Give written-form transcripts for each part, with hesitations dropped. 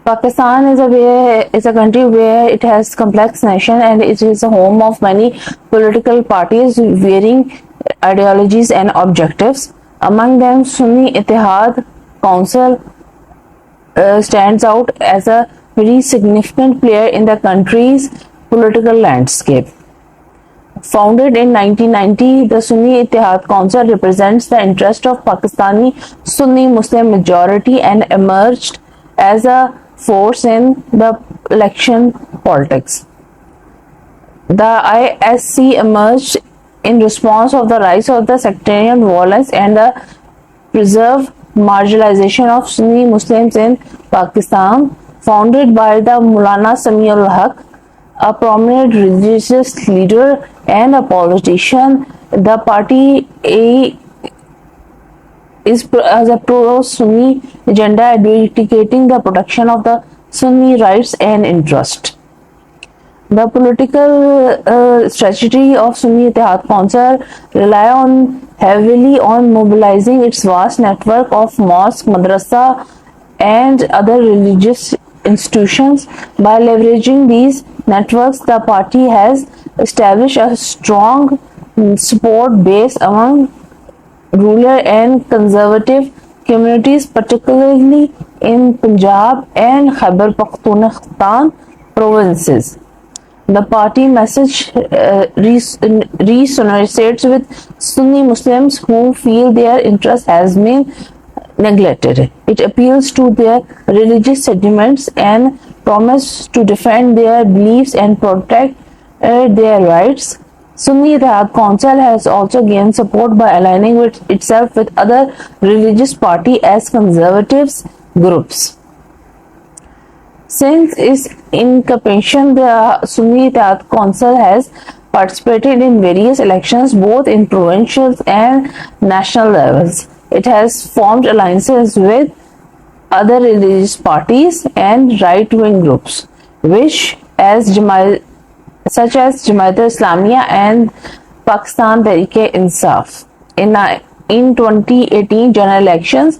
Pakistan is a country where it has complex nation, and it is a home of many political parties varying ideologies and objectives. Among them, Sunni Ittihad Council stands out as a very significant player in the country's political landscape. Founded in 1990, the Sunni Ittihad Council represents the interest of Pakistani Sunni Muslim majority and emerged as a force in the election politics. The ISC emerged in response of the rise of the sectarian violence and the preserved marginalization of Sunni Muslims in Pakistan. Founded by the Maulana Samiul Haq, a prominent religious leader and a politician, the party has a pro-Sunni agenda advocating the protection of the Sunni rights and interest. The political strategy of Sunni Ittihad Council rely heavily on mobilizing its vast network of mosque, madrasa, and other religious institutions. By leveraging these networks, the party has established a strong support base among rural and conservative communities, particularly in Punjab and Khyber Pakhtunkhwa provinces. The party message resonates with Sunni Muslims who feel their interest has been neglected. It appeals to their religious sentiments and promises to defend their beliefs and protect their rights. Sunni Ittihad Council has also gained support by aligning itself with other religious parties as conservative groups. Since its incorporation, the Sunni Ittihad Council has participated in various elections both in provincial and national levels. It has formed alliances with other religious parties and right-wing groups, such as Jamaat-e-Islamiyya and Pakistan Tehreek-e-Insaf. In 2018 general elections,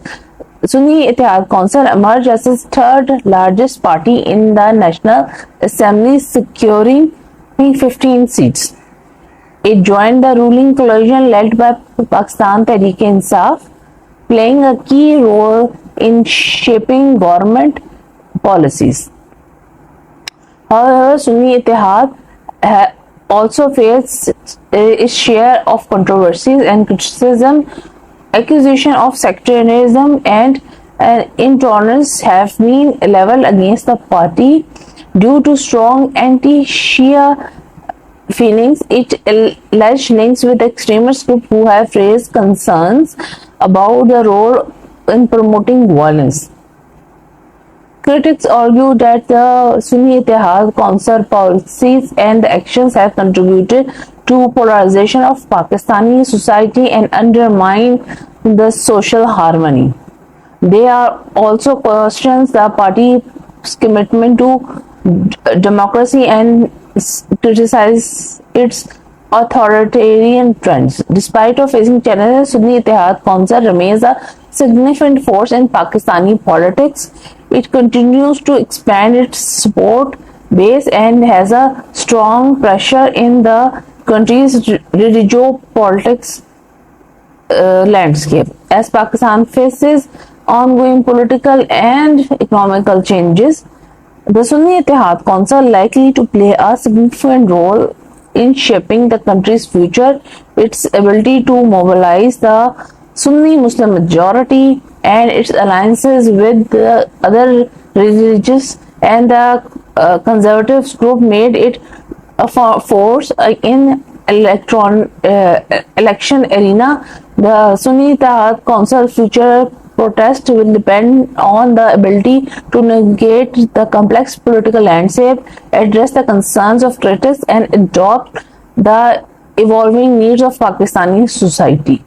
Sunni Ittihad Council emerged as the third largest party in the National Assembly, securing 15 seats. It joined the ruling coalition led by Pakistan Tehreek-e-Insaf, playing a key role in shaping government policies. However, Sunni Ittihad also faced its share of controversies and criticism. Accusation of sectarianism and intolerance have been leveled against the party due to strong anti-Shia feelings. It alleged links with extremist groups who have raised concerns about the role in promoting violence. Critics argue that the Sunni Ittihad Council policies and actions have contributed to polarization of Pakistani society and undermine the social harmony. They are also questions the party's commitment to democracy and criticize its authoritarian trends. Despite of facing challenges, Sunni Ittihad Council remains a significant force in Pakistani politics. It continues to expand its support base and has a strong pressure in the country's religious politics landscape. As Pakistan faces ongoing political and economical changes, the Sunni Ittihad Council likely to play a significant role in shaping the country's future. Its ability to mobilize the Sunni Muslim majority and its alliances with the other religious and the conservative group made it a force in election arena. The Sunni Ittihad Council future protest will depend on the ability to navigate the complex political landscape, address the concerns of critics, and adopt the evolving needs of Pakistani society.